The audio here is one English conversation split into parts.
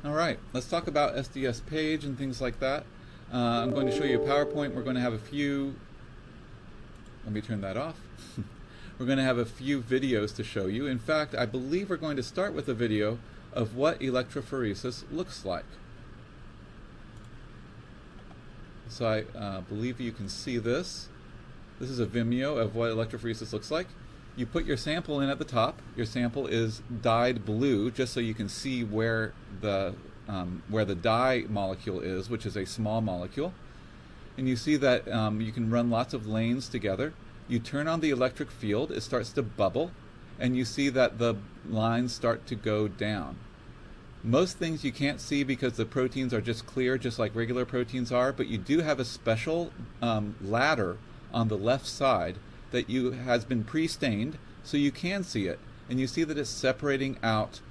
All right, let's talk about SDS-PAGE and things like that. I'm going to show you a PowerPoint. We're going to have a few, let me turn that off. We're going to have a few videos to show you. In fact, I believe we're going to start with a video of what electrophoresis looks like. So I believe you can see this. This is a Vimeo of what electrophoresis looks like. You put your sample in at the top. Your sample is dyed blue, just so you can see where the dye molecule is, which is a small molecule. And you see that you can run lots of lanes together. You turn on the electric field, it starts to bubble, and you see that the lines start to go down. Most things you can't see because the proteins are just clear, just like regular proteins are, but you do have a special ladder on the left side that has been pre-stained, so you can see it. And you see that it's separating out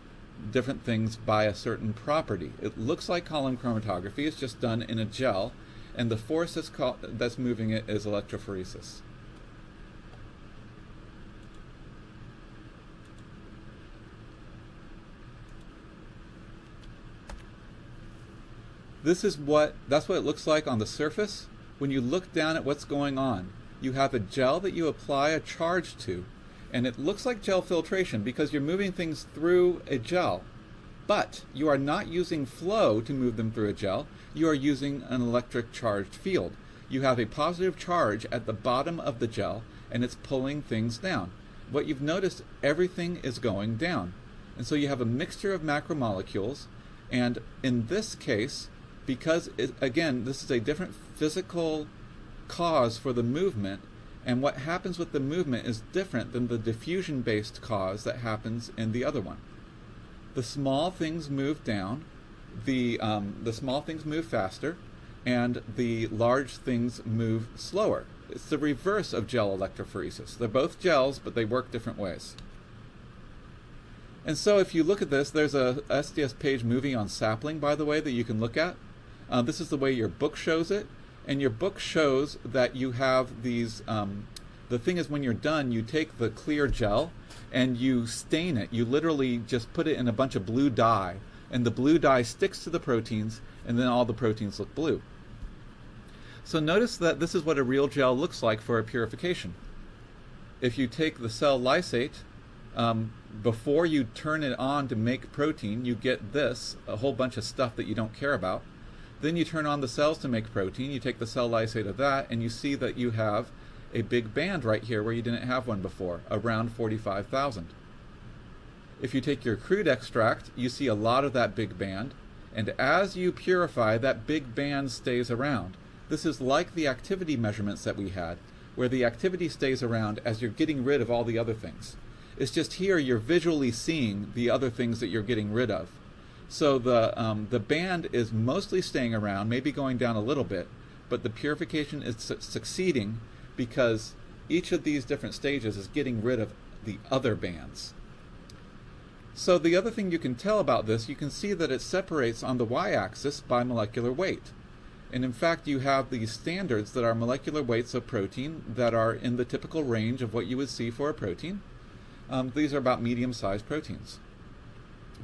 different things by a certain property. It looks like column chromatography. It's just done in a gel, and the force that's moving it is electrophoresis. That's what it looks like on the surface. When you look down at what's going on, you have a gel that you apply a charge to, and it looks like gel filtration because you're moving things through a gel. But you are not using flow to move them through a gel. You are using an electric charged field. You have a positive charge at the bottom of the gel, and it's pulling things down. What you've noticed, everything is going down. And so you have a mixture of macromolecules, and in this case, because, again, this is a different physical cause for the movement, and what happens with the movement is different than the diffusion-based cause that happens in the other one. The small things move down, the small things move faster, and the large things move slower. It's the reverse of gel electrophoresis. They're both gels, but they work different ways. And so if you look at this, there's a SDS-PAGE movie on sapling, by the way, that you can look at. This is the way your book shows it. And your book shows that you have these, the thing is when you're done, you take the clear gel and you stain it. You literally just put it in a bunch of blue dye, and the blue dye sticks to the proteins, and then all the proteins look blue. So notice that this is what a real gel looks like for a purification. If you take the cell lysate, before you turn it on to make protein, you get this, a whole bunch of stuff that you don't care about. Then you turn on the cells to make protein, you take the cell lysate of that, and you see that you have a big band right here where you didn't have one before, around 45,000. If you take your crude extract, you see a lot of that big band, and as you purify, that big band stays around. This is like the activity measurements that we had, where the activity stays around as you're getting rid of all the other things. It's just here you're visually seeing the other things that you're getting rid of. So the band is mostly staying around, maybe going down a little bit, but the purification is succeeding because each of these different stages is getting rid of the other bands. So the other thing you can tell about this, you can see that it separates on the y-axis by molecular weight. And in fact, you have these standards that are molecular weights of protein that are in the typical range of what you would see for a protein. These are about medium-sized proteins.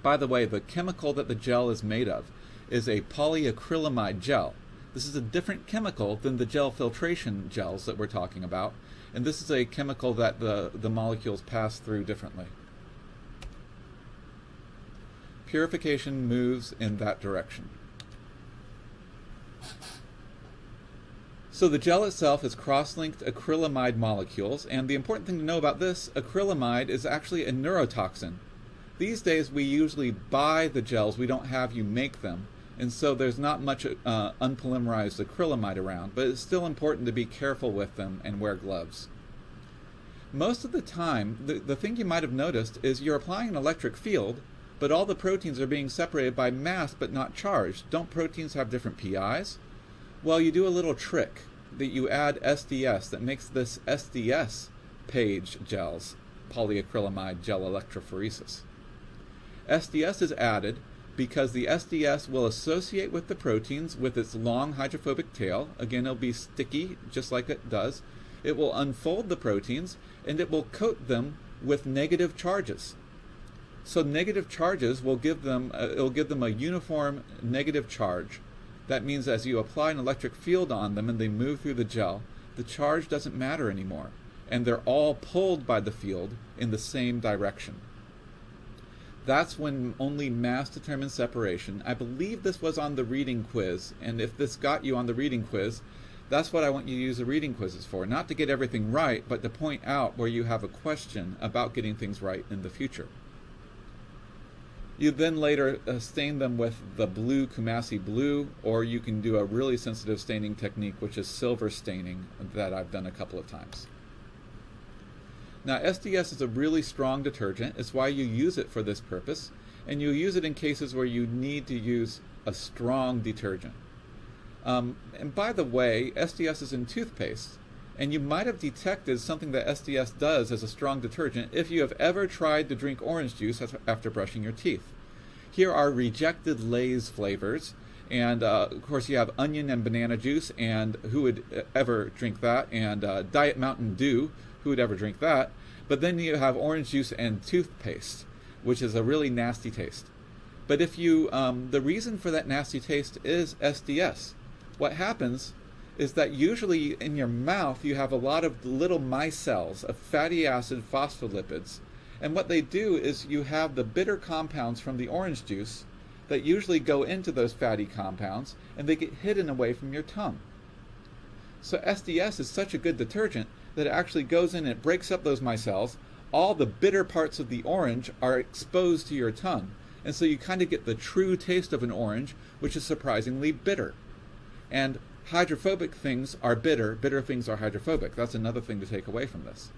By the way, the chemical that the gel is made of is a polyacrylamide gel. This is a different chemical than the gel filtration gels that we're talking about, and this is a chemical that the molecules pass through differently. Purification moves in that direction. So the gel itself is cross-linked acrylamide molecules, and the important thing to know about this, acrylamide is actually a neurotoxin. These days we usually buy the gels, we don't have you make them, and so there's not much unpolymerized acrylamide around, but it's still important to be careful with them and wear gloves. Most of the time, the thing you might have noticed is you're applying an electric field, but all the proteins are being separated by mass but not charged. Don't proteins have different PIs? Well, you do a little trick that you add SDS that makes this SDS-PAGE gels, polyacrylamide gel electrophoresis. SDS is added because the SDS will associate with the proteins with its long hydrophobic tail. Again, it'll be sticky just like it does. It will unfold the proteins and it will coat them with negative charges. So negative charges will give them it'll give them a uniform negative charge. That means as you apply an electric field on them and they move through the gel, the charge doesn't matter anymore, and they're all pulled by the field in the same direction. That's when only mass determines separation. I believe this was on the reading quiz, and if this got you on the reading quiz, that's what I want you to use the reading quizzes for. Not to get everything right, but to point out where you have a question about getting things right in the future. You then later stain them with the blue Kumasi blue, or you can do a really sensitive staining technique, which is silver staining, that I've done a couple of times. Now, SDS is a really strong detergent. It's why you use it for this purpose, and you use it in cases where you need to use a strong detergent. And by the way, SDS is in toothpaste, and you might have detected something that SDS does as a strong detergent if you have ever tried to drink orange juice after brushing your teeth. Here are rejected Lay's flavors, and of course you have onion and banana juice, and who would ever drink that, and Diet Mountain Dew, who would ever drink that? But then you have orange juice and toothpaste, which is a really nasty taste. But if you, the reason for that nasty taste is SDS. What happens is that usually in your mouth you have a lot of little micelles of fatty acid phospholipids, and what they do is you have the bitter compounds from the orange juice that usually go into those fatty compounds, and they get hidden away from your tongue. So SDS is such a good detergent that it actually goes in and it breaks up those micelles. All the bitter parts of the orange are exposed to your tongue, and so you kind of get the true taste of an orange, which is surprisingly bitter. And hydrophobic things are bitter, bitter things are hydrophobic. That's another thing to take away from this.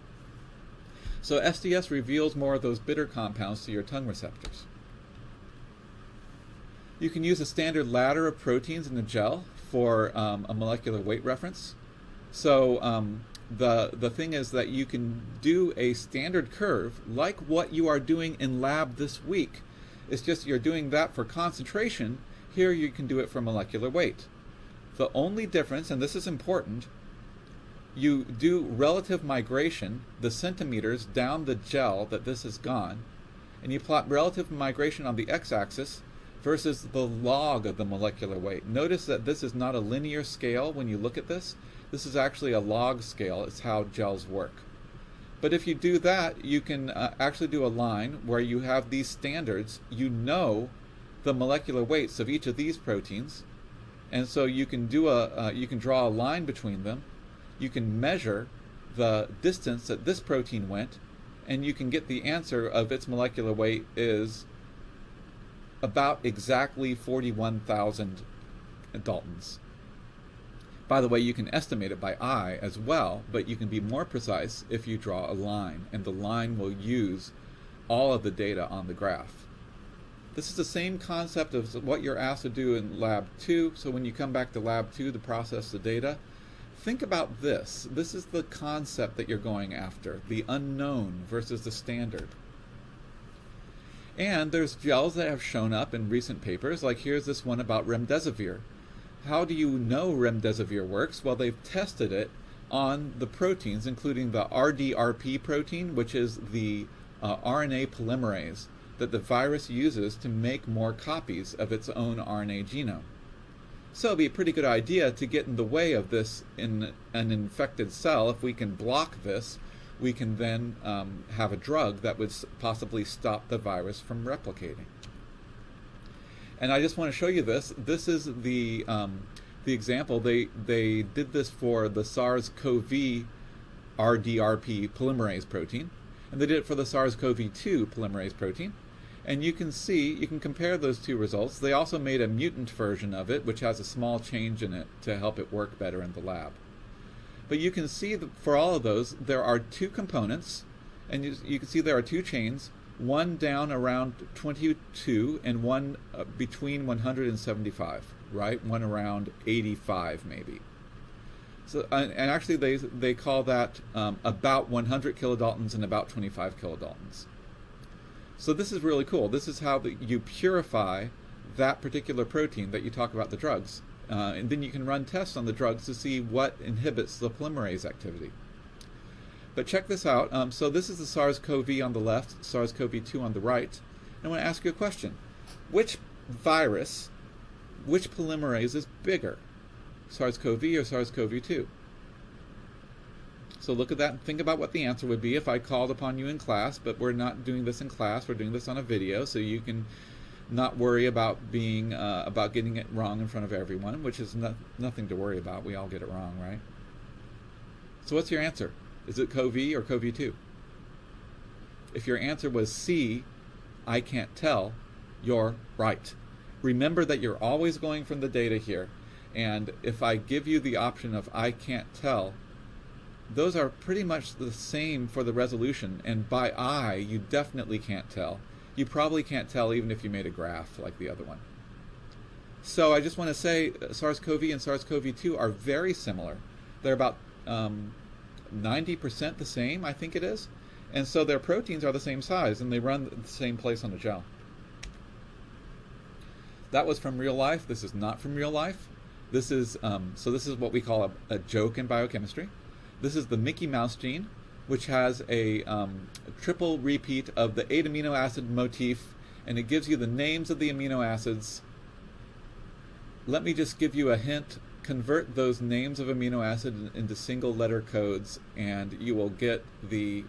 So SDS reveals more of those bitter compounds to your tongue receptors. You can use a standard ladder of proteins in the gel for a molecular weight reference. So the thing is that you can do a standard curve like what you are doing in lab this week. It's just you're doing that for concentration. Here you can do it for molecular weight. The only difference, and this is important, you do relative migration, the centimeters down the gel that this has gone, and you plot relative migration on the x-axis versus the log of the molecular weight. Notice that this is not a linear scale when you look at this. This is actually a log scale. It's how gels work. But if you do that, you can actually do a line where you have these standards. You know the molecular weights of each of these proteins, and so you can do you can draw a line between them. You can measure the distance that this protein went, and you can get the answer of its molecular weight is about exactly 41,000 Daltons. By the way, you can estimate it by eye as well, but you can be more precise if you draw a line, and the line will use all of the data on the graph. This is the same concept of what you're asked to do in Lab 2, so when you come back to Lab 2 to process the data, think about this. This is the concept that you're going after, the unknown versus the standard. And there's gels that have shown up in recent papers, like here's this one about remdesivir. How do you know remdesivir works? Well, they've tested it on the proteins, including the RDRP protein, which is the RNA polymerase that the virus uses to make more copies of its own RNA genome. So it'd be a pretty good idea to get in the way of this in an infected cell. If we can block this, we can then have a drug that would possibly stop the virus from replicating. And I just want to show you this. This is the example. They did this for the SARS-CoV RDRP polymerase protein, and they did it for the SARS-CoV-2 polymerase protein. And you can see, you can compare those two results. They also made a mutant version of it, which has a small change in it to help it work better in the lab. But you can see that for all of those, there are two components, and you can see there are two chains, one down around 22 and one between 175, right? One around 85 maybe. So, and actually they call that about 100 kilodaltons and about 25 kilodaltons. So this is really cool. This is how you purify that particular protein that you talk about the drugs. And then you can run tests on the drugs to see what inhibits the polymerase activity. But check this out. So this is the SARS-CoV on the left, SARS-CoV-2 on the right. I want to ask you a question. Which virus, which polymerase is bigger? SARS-CoV or SARS-CoV-2? So look at that and think about what the answer would be if I called upon you in class, but we're not doing this in class, we're doing this on a video, so you can not worry about being about getting it wrong in front of everyone, which is nothing to worry about. We all get it wrong, right? So what's your answer? Is it CoV or CoV-2? If your answer was C, I can't tell, you're right. Remember that you're always going from the data here, and if I give you the option of I can't tell, those are pretty much the same for the resolution, and by eye, you definitely can't tell. You probably can't tell even if you made a graph like the other one. So I just want to say SARS-CoV and SARS-CoV-2 are very similar. They're about 90% the same, I think it is. And so their proteins are the same size, and they run the same place on the gel. That was from real life. This is not from real life. This is so this is what we call a joke in biochemistry. This is the Mickey Mouse gene, which has a triple repeat of the 8 amino acid motif, and it gives you the names of the amino acids. Let me just give you a hint. Convert those names of amino acid into single letter codes, and you will get the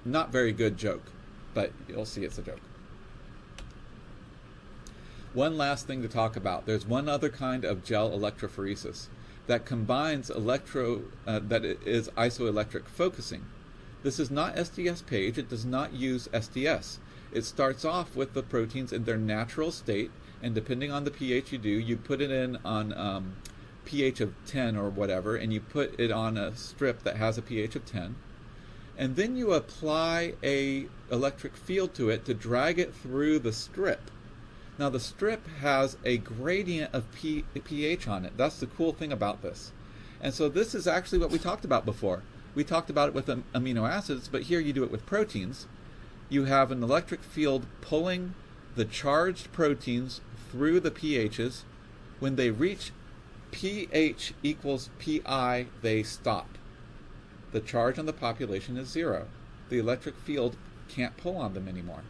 not very good joke, but you'll see it's a joke. One last thing to talk about. There's one other kind of gel electrophoresis that combines that is isoelectric focusing. This is not SDS-PAGE. It does not use SDS. It starts off with the proteins in their natural state, and depending on the pH you do, you put it in on pH of 10 or whatever, and you put it on a strip that has a pH of 10, and then you apply a electric field to it to drag it through the strip. Now the strip has a gradient of pH on it. That's the cool thing about this. And so this is actually what we talked about before. We talked about it with amino acids, but here you do it with proteins. You have an electric field pulling the charged proteins through the pHs. When they reach pH equals Pi, they stop. The charge on the population is 0. The electric field can't pull on them anymore.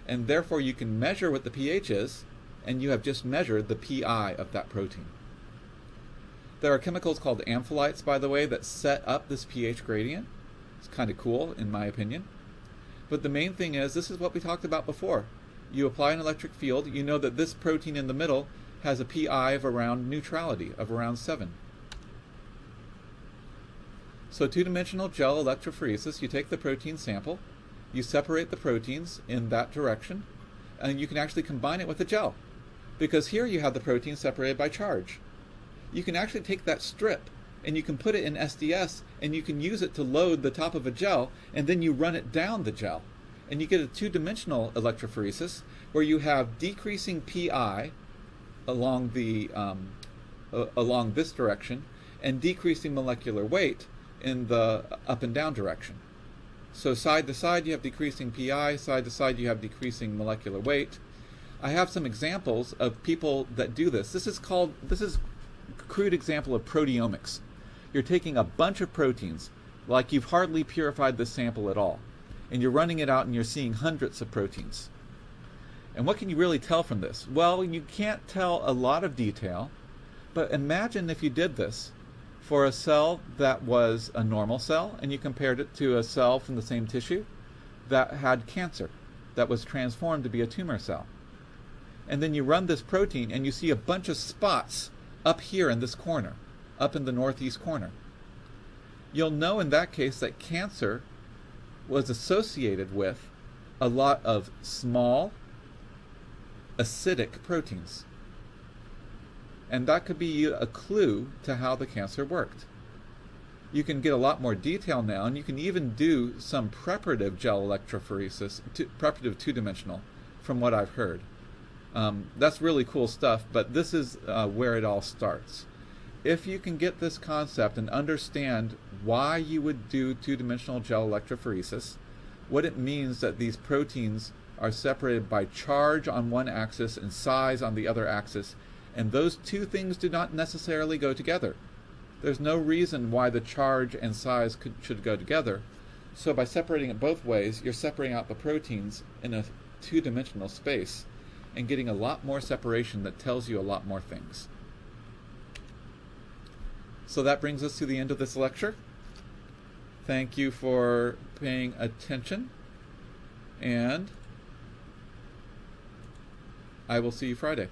And therefore you can measure what the pH is, and you have just measured the Pi of that protein. There are chemicals called amphilites, by the way, that set up this pH gradient. It's kind of cool, in my opinion. But the main thing is, this is what we talked about before. You apply an electric field, you know that this protein in the middle has a Pi of around neutrality, of around 7. So two-dimensional gel electrophoresis, you take the protein sample, you separate the proteins in that direction, and you can actually combine it with a gel. Because here you have the protein separated by charge. You can actually take that strip and you can put it in SDS, and you can use it to load the top of a gel, and then you run it down the gel. And you get a two-dimensional electrophoresis where you have decreasing Pi along the along this direction and decreasing molecular weight in the up and down direction. So side to side you have decreasing Pi, side to side you have decreasing molecular weight. I have some examples of people that do this. This is a crude example of proteomics. You're taking a bunch of proteins, like you've hardly purified this sample at all, and you're running it out and you're seeing hundreds of proteins. And what can you really tell from this? Well, you can't tell a lot of detail, but imagine if you did this for a cell that was a normal cell and you compared it to a cell from the same tissue that had cancer, that was transformed to be a tumor cell. And then you run this protein and you see a bunch of spots up here in this corner, up in the northeast corner. You'll know in that case that cancer was associated with a lot of small, acidic proteins. And that could be a clue to how the cancer worked. You can get a lot more detail now, and you can even do some preparative gel electrophoresis, preparative two-dimensional, from what I've heard. That's really cool stuff, but this is where it all starts. If you can get this concept and understand why you would do two-dimensional gel electrophoresis, what it means that these proteins are separated by charge on one axis and size on the other axis, and those two things do not necessarily go together. There's no reason why the charge and size should go together. So by separating it both ways, you're separating out the proteins in a two-dimensional space and getting a lot more separation that tells you a lot more things. So that brings us to the end of this lecture. Thank you for paying attention, and I will see you Friday.